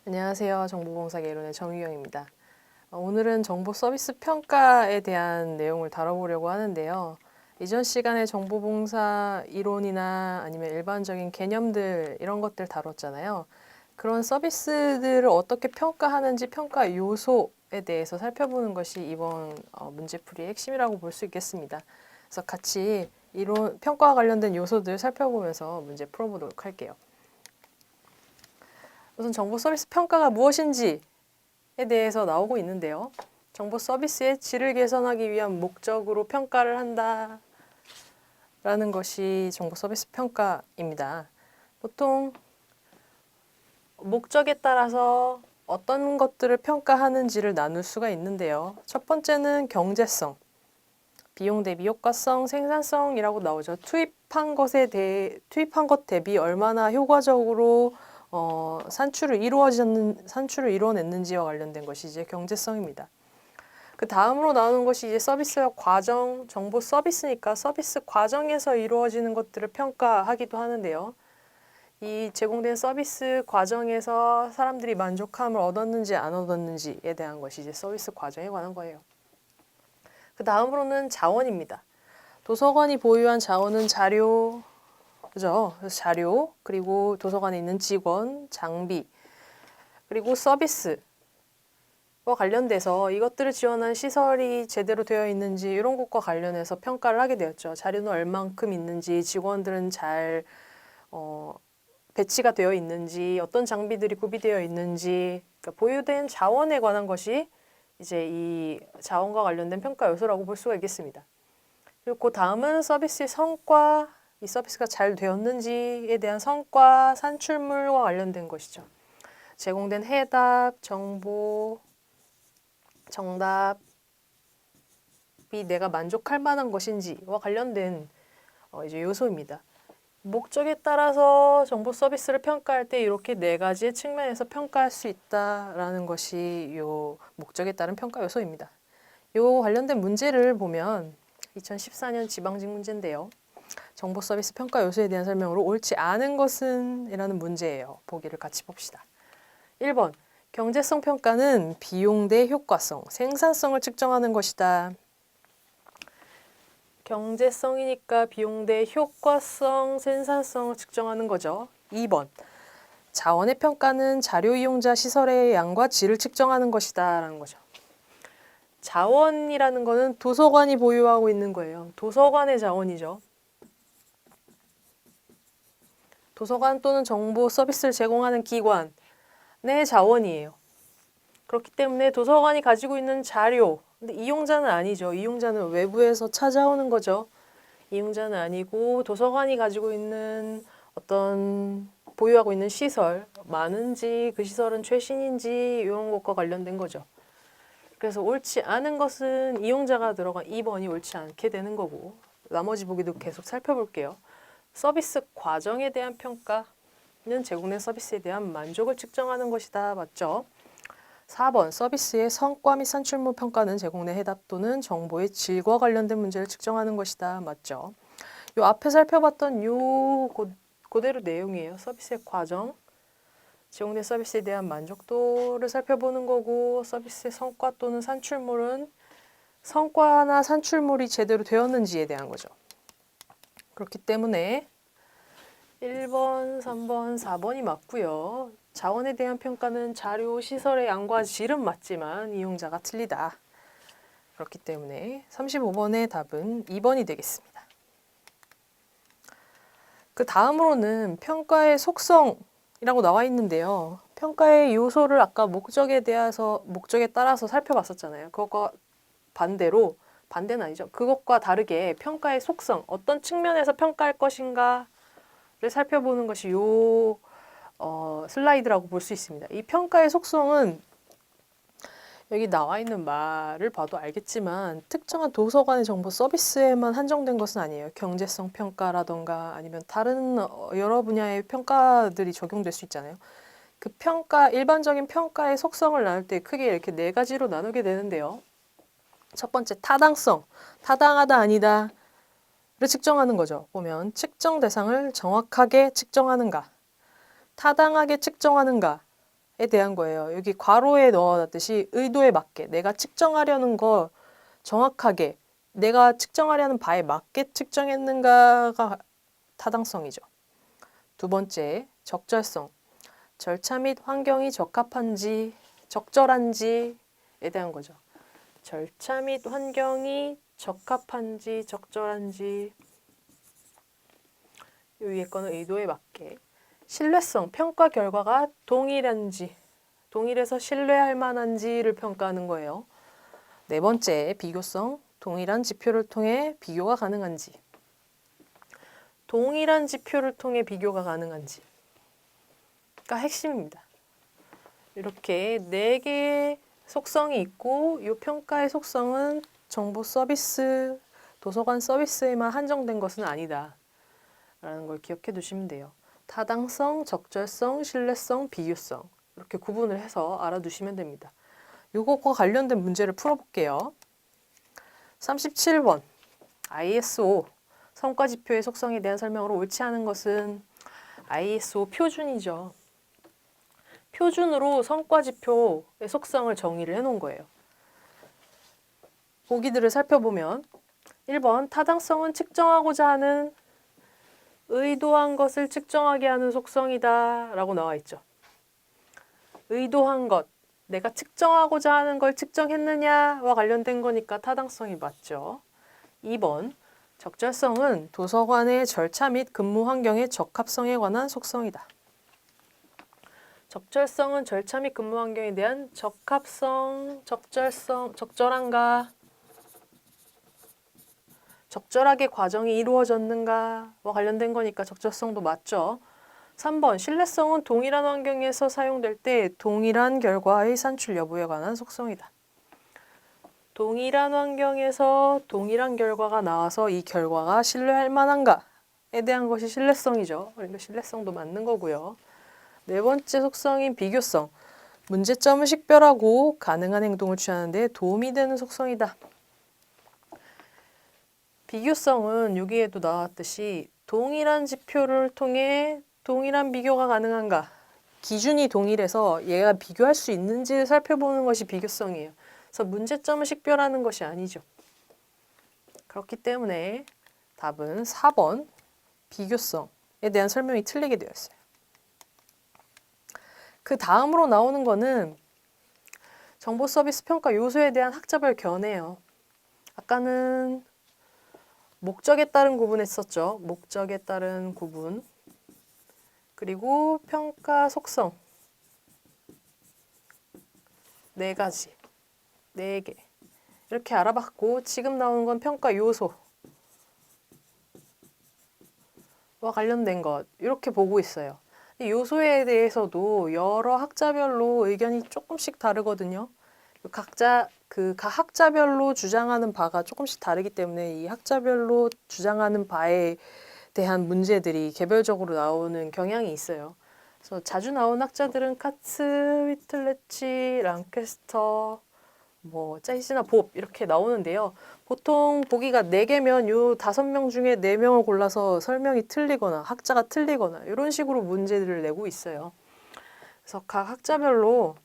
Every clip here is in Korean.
안녕하세요. 정보봉사 개론의 정유영입니다. 오늘은 정보 서비스 평가에 대한 내용을 다뤄보려고 하는데요. 이전 시간에 정보봉사 이론이나 아니면 일반적인 개념들 이런 것들 다뤘잖아요. 그런 서비스들을 어떻게 평가하는지 평가 요소에 대해서 살펴보는 것이 이번 문제풀이의 핵심이라고 볼 수 있겠습니다. 그래서 같이 이론, 평가와 관련된 요소들 살펴보면서 문제 풀어보도록 할게요. 우선 정보 서비스 평가가 무엇인지에 대해서 나오고 있는데요. 정보 서비스의 질을 개선하기 위한 목적으로 평가를 한다 라는 것이 정보 서비스 평가입니다. 보통 목적에 따라서 어떤 것들을 평가하는지를 나눌 수가 있는데요. 첫 번째는 경제성, 비용 대비 효과성, 생산성이라고 나오죠. 투입한 것 대비 얼마나 효과적으로 산출을 이루어냈는지와 관련된 것이 이제 경제성입니다. 그 다음으로 나오는 것이 이제 서비스와 과정, 정보 서비스니까 서비스 과정에서 이루어지는 것들을 평가하기도 하는데요. 이 제공된 서비스 과정에서 사람들이 만족감을 얻었는지 안 얻었는지에 대한 것이 이제 서비스 과정에 관한 거예요. 그 다음으로는 자원입니다. 도서관이 보유한 자원은 자료, 그죠? 그래서 자료, 그리고 도서관에 있는 직원, 장비, 그리고 서비스와 관련돼서 이것들을 지원한 시설이 제대로 되어 있는지 이런 것과 관련해서 평가를 하게 되었죠. 자료는 얼만큼 있는지, 직원들은 잘 배치가 되어 있는지, 어떤 장비들이 구비되어 있는지, 그러니까 보유된 자원에 관한 것이 이제 이 자원과 관련된 평가 요소라고 볼 수가 있겠습니다. 그리고 그 다음은 서비스의 성과, 이 서비스가 잘 되었는지에 대한 성과, 산출물과 관련된 것이죠. 제공된 해답, 정보, 정답이 내가 만족할 만한 것인지와 관련된 이제 요소입니다. 목적에 따라서 정보 서비스를 평가할 때 이렇게 네 가지의 측면에서 평가할 수 있다라는 것이 요 목적에 따른 평가 요소입니다. 요 관련된 문제를 보면 2014년 지방직 문제인데요. 정보 서비스 평가 요소에 대한 설명으로 옳지 않은 것은 이라는 문제예요. 보기를 같이 봅시다. 1번 경제성 평가는 비용 대 효과성, 생산성을 측정하는 것이다. 경제성이니까 비용 대 효과성, 생산성을 측정하는 거죠. 2번 자원의 평가는 자료 이용자 시설의 양과 질을 측정하는 것이다 라는 거죠. 자원이라는 거는 도서관이 보유하고 있는 거예요. 도서관의 자원이죠. 도서관 또는 정보 서비스를 제공하는 기관의 자원이에요. 그렇기 때문에 도서관이 가지고 있는 자료, 근데 이용자는 아니죠. 이용자는 외부에서 찾아오는 거죠. 이용자는 아니고 도서관이 가지고 있는 어떤 보유하고 있는 시설, 많은지 그 시설은 최신인지 이런 것과 관련된 거죠. 그래서 옳지 않은 것은 이용자가 들어간 2번이 옳지 않게 되는 거고 나머지 보기도 계속 살펴볼게요. 서비스 과정에 대한 평가는 제공된 서비스에 대한 만족을 측정하는 것이다. 맞죠? 4번 서비스의 성과 및 산출물 평가는 제공된 해답 또는 정보의 질과 관련된 문제를 측정하는 것이다. 맞죠? 요 앞에 살펴봤던 그대로 내용이에요. 서비스의 과정, 제공된 서비스에 대한 만족도를 살펴보는 거고 서비스의 성과 또는 산출물은 성과나 산출물이 제대로 되었는지에 대한 거죠. 그렇기 때문에 1번, 3번, 4번이 맞고요. 자원에 대한 평가는 자료, 시설의 양과 질은 맞지만 이용자가 틀리다. 그렇기 때문에 35번의 답은 2번이 되겠습니다. 그 다음으로는 평가의 속성이라고 나와 있는데요. 평가의 요소를 아까 목적에 따라서 살펴봤었잖아요. 그것과 반대는 아니죠. 그것과 다르게 평가의 속성, 어떤 측면에서 평가할 것인가를 살펴보는 것이 슬라이드라고 볼 수 있습니다. 이 평가의 속성은 여기 나와 있는 말을 봐도 알겠지만 특정한 도서관의 정보 서비스에만 한정된 것은 아니에요. 경제성 평가라던가 아니면 다른 여러 분야의 평가들이 적용될 수 있잖아요. 그 일반적인 평가의 속성을 나눌 때 크게 이렇게 네 가지로 나누게 되는데요. 첫 번째 타당성, 타당하다 아니다를 측정하는 거죠. 보면 측정 대상을 정확하게 측정하는가, 타당하게 측정하는가 대한 거예요. 여기 괄호에 넣어놨듯이 의도에 맞게 내가 측정하려는 거 정확하게 내가 측정하려는 바에 맞게 측정했는가가 타당성이죠. 두 번째, 적절성. 절차 및 환경이 적합한지, 적절한지에 대한 거죠. 절차 및 환경이 적합한지, 적절한지. 이 위에 거는 의도에 맞게. 신뢰성, 평가 결과가 동일한지, 동일해서 신뢰할 만한지를 평가하는 거예요. 네 번째, 비교성. 동일한 지표를 통해 비교가 가능한지. 동일한 지표를 통해 비교가 가능한지가 핵심입니다. 이렇게 4개의 속성이 있고 이 평가의 속성은 정보 서비스, 도서관 서비스에만 한정된 것은 아니다 라는 걸 기억해 두시면 돼요. 타당성, 적절성, 신뢰성, 비교성 이렇게 구분을 해서 알아두시면 됩니다. 이것과 관련된 문제를 풀어볼게요. 37번 ISO 성과지표의 속성에 대한 설명으로 옳지 않은 것은 ISO 표준이죠. 표준으로 성과지표의 속성을 정의를 해놓은 거예요. 보기들을 살펴보면 1번 타당성은 측정하고자 하는 의도한 것을 측정하게 하는 속성이다 라고 나와 있죠. 의도한 것, 내가 측정하고자 하는 걸 측정했느냐와 관련된 거니까 타당성이 맞죠. 2번 적절성은 도서관의 절차 및 근무 환경의 적합성에 관한 속성이다. 적절성은 절차 및 근무 환경에 대한 적합성, 적절성, 적절한가, 적절하게 과정이 이루어졌는가와 관련된 거니까 적절성도 맞죠. 3번 신뢰성은 동일한 환경에서 사용될 때 동일한 결과의 산출 여부에 관한 속성이다. 동일한 환경에서 동일한 결과가 나와서 이 결과가 신뢰할 만한가에 대한 것이 신뢰성이죠. 그러니까 신뢰성도 맞는 거고요. 네 번째 속성인 비교성. 문제점을 식별하고 가능한 행동을 취하는 데 도움이 되는 속성이다. 비교성은 여기에도 나왔듯이 동일한 지표를 통해 동일한 비교가 가능한가. 기준이 동일해서 얘가 비교할 수 있는지를 살펴보는 것이 비교성이에요. 그래서 문제점을 식별하는 것이 아니죠. 그렇기 때문에 답은 4번 비교성에 대한 설명이 틀리게 되어 있어요. 그 다음으로 나오는 거는 정보 서비스 평가 요소에 대한 학자별 견해예요. 아까는 목적에 따른 구분했었죠. 목적에 따른 구분. 그리고 평가 속성. 4가지. 4개. 이렇게 알아봤고 지금 나오는 건 평가 요소와 관련된 것. 이렇게 보고 있어요. 요소에 대해서도 여러 학자별로 의견이 조금씩 다르거든요. 각자 각 학자별로 주장하는 바가 조금씩 다르기 때문에 이 학자별로 주장하는 바에 대한 문제들이 개별적으로 나오는 경향이 있어요. 그래서 자주 나온 학자들은 카츠, 위틀레치, 랑캐스터, 짜이시나 봅 이렇게 나오는데요. 보통 보기가 4개면 요 5명 중에 4명을 골라서 설명이 틀리거나 학자가 틀리거나 이런 식으로 문제들을 내고 있어요. 그래서 각 학자별로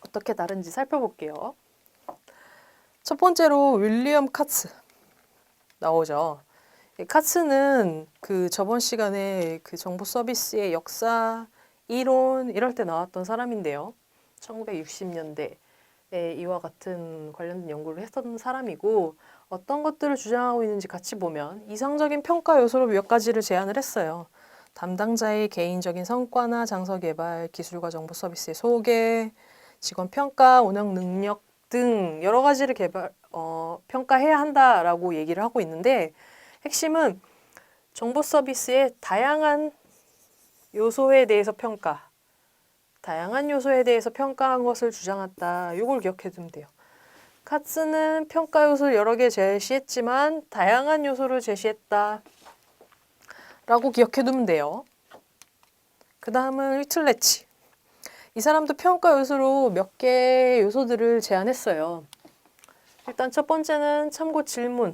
어떻게 다른지 살펴볼게요. 첫 번째로 윌리엄 카츠 나오죠. 카츠는 그 저번 시간에 그 정보 서비스의 역사, 이론 이럴 때 나왔던 사람인데요. 1960년대에 이와 같은 관련된 연구를 했던 사람이고 어떤 것들을 주장하고 있는지 같이 보면 이상적인 평가 요소로 몇 가지를 제안을 했어요. 담당자의 개인적인 성과나 장서 개발, 기술과 정보 서비스의 소개, 직원 평가, 운영 능력 등 여러 가지를 평가해야 한다라고 얘기를 하고 있는데 핵심은 정보 서비스의 다양한 요소에 대해서 다양한 요소에 대해서 평가한 것을 주장했다. 이걸 기억해 두면 돼요. 카츠는 평가 요소를 여러 개 제시했지만 다양한 요소를 제시했다. 라고 기억해 두면 돼요. 그 다음은 위틀레치. 이 사람도 평가 요소로 몇 개의 요소들을 제안했어요. 일단 첫 번째는 참고 질문에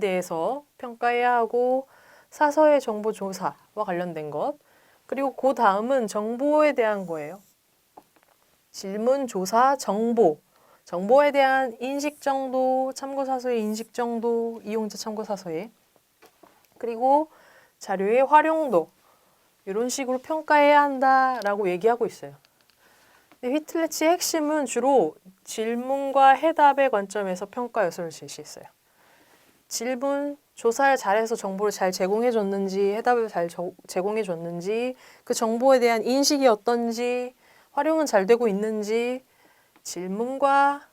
대해서 평가해야 하고 사서의 정보 조사와 관련된 것. 그리고 그 다음은 정보에 대한 거예요. 질문, 조사, 정보. 정보에 대한 인식 정도, 참고사서의 인식 정도, 이용자 참고사서의. 그리고 자료의 활용도. 이런 식으로 평가해야 한다라고 얘기하고 있어요. 근데 휘틀레치의 핵심은 주로 질문과 해답의 관점에서 평가 요소를 제시했어요. 질문, 조사를 잘해서 정보를 잘 제공해줬는지, 해답을 잘 제공해줬는지, 그 정보에 대한 인식이 어떤지, 활용은 잘 되고 있는지, 질문과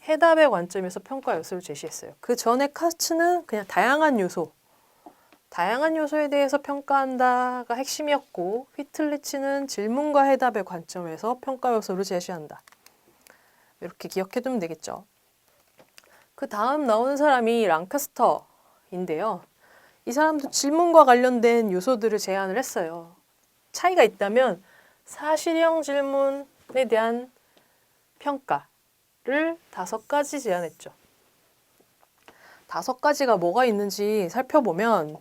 해답의 관점에서 평가 요소를 제시했어요. 그 전에 카츠는 그냥 다양한 요소에 대해서 평가한다가 핵심이었고, 휘틀리치는 질문과 해답의 관점에서 평가 요소를 제시한다. 이렇게 기억해두면 되겠죠. 그 다음 나오는 사람이 랑카스터인데요. 이 사람도 질문과 관련된 요소들을 제안을 했어요. 차이가 있다면 사실형 질문에 대한 평가를 5가지 제안했죠. 5가지가 뭐가 있는지 살펴보면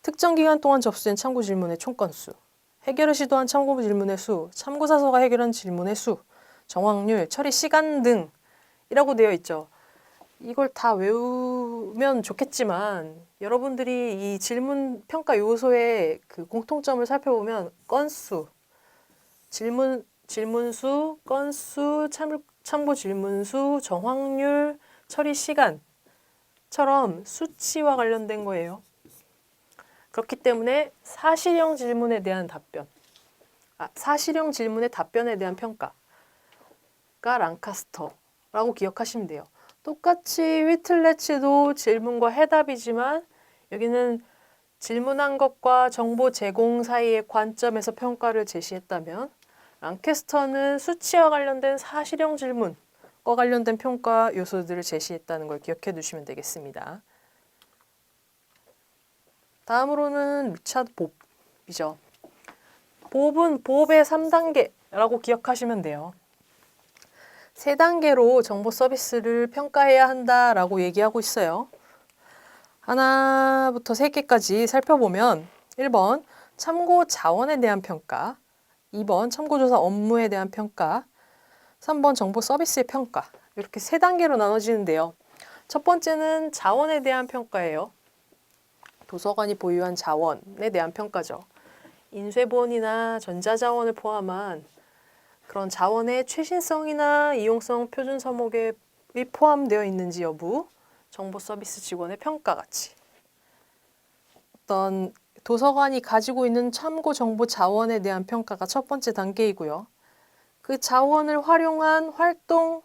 특정 기간 동안 접수된 참고 질문의 총 건수, 해결을 시도한 참고 질문의 수, 참고사서가 해결한 질문의 수, 정확률, 처리 시간 등이라고 되어 있죠. 이걸 다 외우면 좋겠지만 여러분들이 이 질문 평가 요소의 그 공통점을 살펴보면 건수, 질문수, 건수, 참고 질문수, 정확률, 처리 시간처럼 수치와 관련된 거예요. 그렇기 때문에 사실형 질문에 대한 사실형 질문의 답변에 대한 평가가 랑카스터라고 기억하시면 돼요. 똑같이 휘틀레치도 질문과 해답이지만 여기는 질문한 것과 정보 제공 사이의 관점에서 평가를 제시했다면 랑캐스터는 수치와 관련된 사실형 질문과 관련된 평가 요소들을 제시했다는 걸 기억해 두시면 되겠습니다. 다음으로는 리차드 봅이죠. 봅은 봅의 3단계라고 기억하시면 돼요. 3단계로 정보 서비스를 평가해야 한다라고 얘기하고 있어요. 하나부터 3개까지 살펴보면 1번 참고 자원에 대한 평가, 2번 참고조사 업무에 대한 평가, 3번 정보 서비스의 평가. 이렇게 3단계로 나눠지는데요. 첫 번째는 자원에 대한 평가예요. 도서관이 보유한 자원에 대한 평가죠. 인쇄본이나 전자자원을 포함한 그런 자원의 최신성이나 이용성 표준 서목에 포함되어 있는지 여부, 정보 서비스 직원의 평가 같이. 어떤 도서관이 가지고 있는 참고 정보 자원에 대한 평가가 첫 번째 단계이고요. 그 자원을 활용한 활동에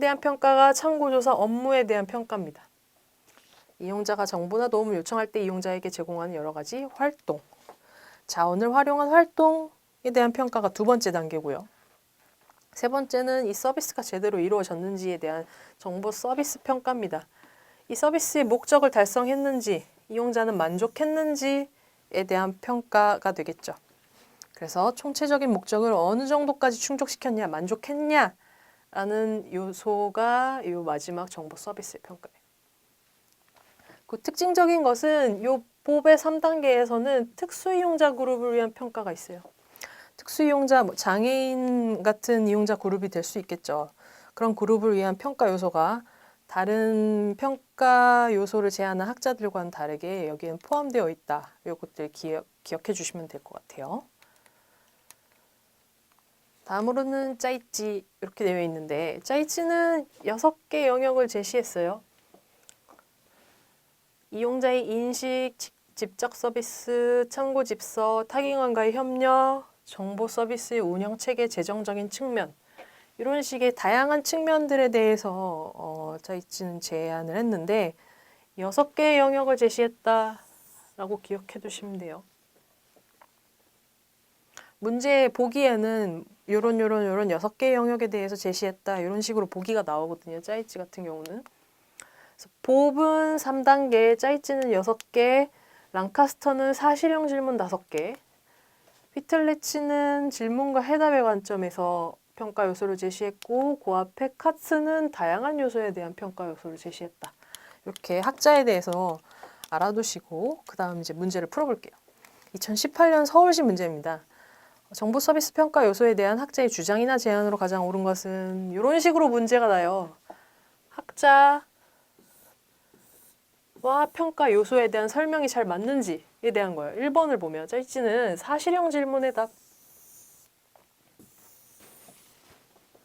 대한 평가가 참고조사 업무에 대한 평가입니다. 이용자가 정보나 도움을 요청할 때 이용자에게 제공하는 여러 가지 활동, 자원을 활용한 활동에 대한 평가가 2번째 단계고요. 3번째는 이 서비스가 제대로 이루어졌는지에 대한 정보 서비스 평가입니다. 이 서비스의 목적을 달성했는지, 이용자는 만족했는지에 대한 평가가 되겠죠. 그래서 총체적인 목적을 어느 정도까지 충족시켰냐, 만족했냐 라는 요소가 이 마지막 정보 서비스의 평가예요. 그 특징적인 것은 이 봅의 3단계에서는 특수 이용자 그룹을 위한 평가가 있어요. 특수 이용자, 장애인 같은 이용자 그룹이 될 수 있겠죠. 그런 그룹을 위한 평가 요소가 다른 평가 요소를 제안한 학자들과는 다르게 여기엔 포함되어 있다. 이것들 기억해 주시면 될 것 같아요. 다음으로는 짜이찌 이렇게 되어 있는데 짜이찌는 6개 영역을 제시했어요. 이용자의 인식, 집적 서비스, 참고 집서, 타깃원과의 협력, 정보 서비스의 운영 체계 재정적인 측면 이런 식의 다양한 측면들에 대해서 짜이찌는 제안을 했는데 6개의 영역을 제시했다라고 기억해 두시면 돼요. 문제 보기에는 요런 6개의 영역에 대해서 제시했다 이런 식으로 보기가 나오거든요. 짜이찌 같은 경우는. 그래서 봅은 3단계, 짜이찌는 6개, 랑카스터는 사실형 질문 5개, 휘틀레치는 질문과 해답의 관점에서 평가 요소를 제시했고 그 앞에 카츠는 다양한 요소에 대한 평가 요소를 제시했다. 이렇게 학자에 대해서 알아두시고 그 다음 이제 문제를 풀어볼게요. 2018년 서울시 문제입니다. 정보 서비스 평가 요소에 대한 학자의 주장이나 제안으로 가장 옳은 것은 이런 식으로 문제가 나요. 학자와 평가 요소에 대한 설명이 잘 맞는지에 대한 거예요. 1번을 보면 짜이찌는 사실형 질문의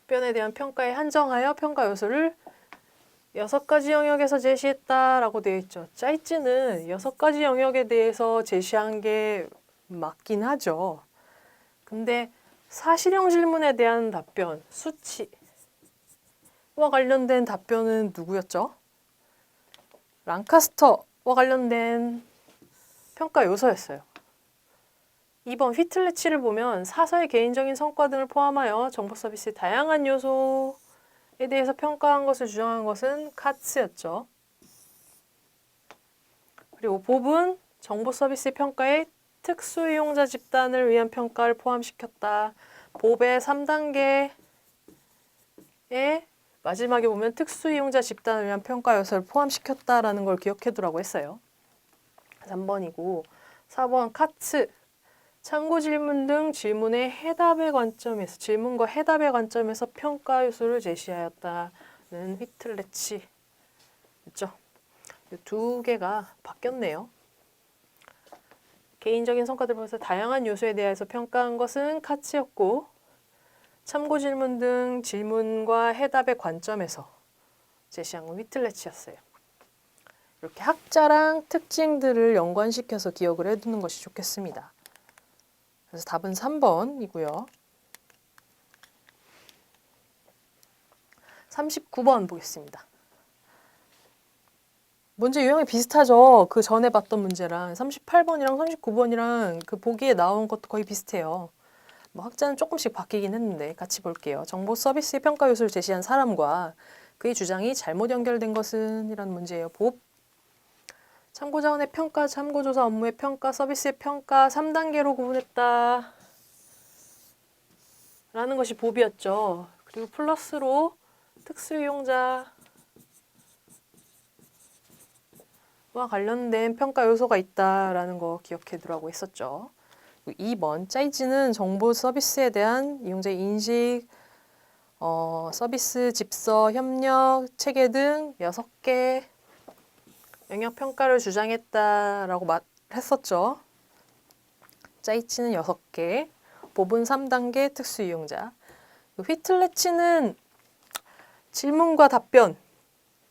답변에 대한 평가에 한정하여 평가 요소를 6가지 영역에서 제시했다라고 되어 있죠. 짜이찌는 6가지 영역에 대해서 제시한 게 맞긴 하죠. 근데 사실형 질문에 대한 답변, 수치와 관련된 답변은 누구였죠? 랑카스터와 관련된 평가 요소였어요. 2번 휘틀레치를 보면 사서의 개인적인 성과 등을 포함하여 정보 서비스의 다양한 요소에 대해서 평가한 것을 주장한 것은 카츠였죠. 그리고 봅은 정보 서비스 평가에 특수 이용자 집단을 위한 평가를 포함시켰다. 봅의 3단계에 마지막에 보면 특수 이용자 집단을 위한 평가 요소를 포함시켰다라는 걸 기억해 두라고 했어요. 3번이고 4번 카츠 참고 질문 등 질문과 해답의 관점에서 평가 요소를 제시하였다는 휘틀레치 있죠. 이 두 개가 바뀌었네요. 개인적인 성과들 보면서 다양한 요소에 대해서 평가한 것은 카츠였고 참고 질문 등 질문과 해답의 관점에서 제시한 건 휘틀레치였어요. 이렇게 학자랑 특징들을 연관시켜서 기억을 해두는 것이 좋겠습니다. 그래서 답은 3번이고요. 39번 보겠습니다. 문제 유형이 비슷하죠. 그 전에 봤던 문제랑 38번이랑 39번이랑 그 보기에 나온 것도 거의 비슷해요. 뭐 학자는 조금씩 바뀌긴 했는데 같이 볼게요. 정보 서비스의 평가 요소를 제시한 사람과 그의 주장이 잘못 연결된 것은 이라는 문제예요. 봅 참고자원의 평가, 참고조사 업무의 평가, 서비스의 평가 3단계로 구분했다 라는 것이 봅이었죠. 그리고 플러스로 특수이용자와 관련된 평가 요소가 있다라는 거 기억해 두라고 했었죠. 2번 짜이지는 정보 서비스에 대한 이용자의 인식, 서비스, 집서, 협력, 체계 등 6개 영역 평가를 주장했다라고 했었죠. 짜이치는 6개, 봅은 3단계 특수 이용자. 휘틀레치는 질문과 답변에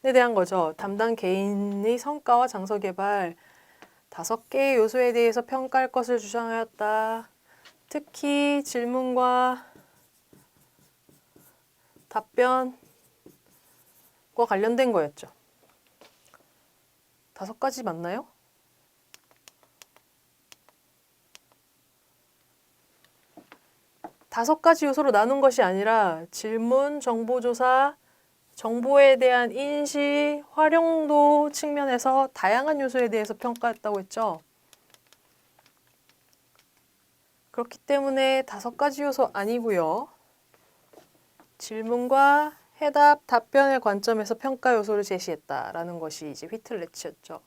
대한 거죠. 담당 개인의 성과와 장소 개발 5개의 요소에 대해서 평가할 것을 주장하였다. 특히 질문과 답변과 관련된 거였죠. 5가지 맞나요? 다섯 가지 요소로 나눈 것이 아니라 질문, 정보조사, 정보에 대한 인식, 활용도 측면에서 다양한 요소에 대해서 평가했다고 했죠. 그렇기 때문에 5가지 요소 아니고요. 질문과 해답, 답변의 관점에서 평가 요소를 제시했다라는 것이 이제 휘틀레치였죠.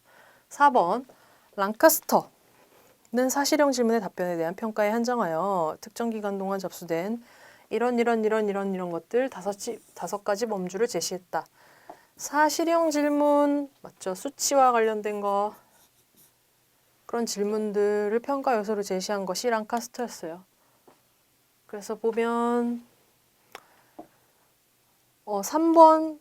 4번 랑카스터는 사실형 질문의 답변에 대한 평가에 한정하여 특정 기간 동안 접수된 이런 것들 5가지 범주를 제시했다. 사실형 질문 맞죠? 수치와 관련된 거 그런 질문들을 평가 요소로 제시한 것이 랑카스터였어요. 그래서 보면 3번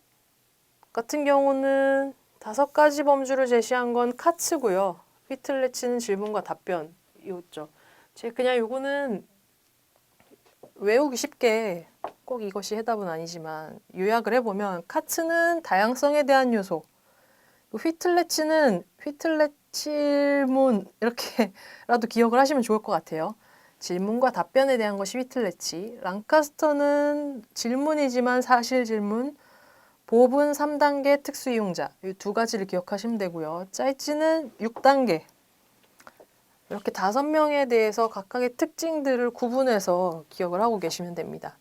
같은 경우는 5가지 범주를 제시한 건 카츠고요. 휘틀레치는 질문과 답변이었죠. 제가 그냥 요거는 외우기 쉽게 꼭 이것이 해답은 아니지만 요약을 해보면 카츠는 다양성에 대한 요소, 휘틀레치는 휘틀레치문 이렇게라도 기억을 하시면 좋을 것 같아요. 질문과 답변에 대한 것이 휘틀레치, 랑카스터는 질문이지만 사실 질문, 봅은 3단계 특수이용자 이 2가지를 기억하시면 되고요. 짜이찌는 6단계 이렇게 5명에 대해서 각각의 특징들을 구분해서 기억을 하고 계시면 됩니다.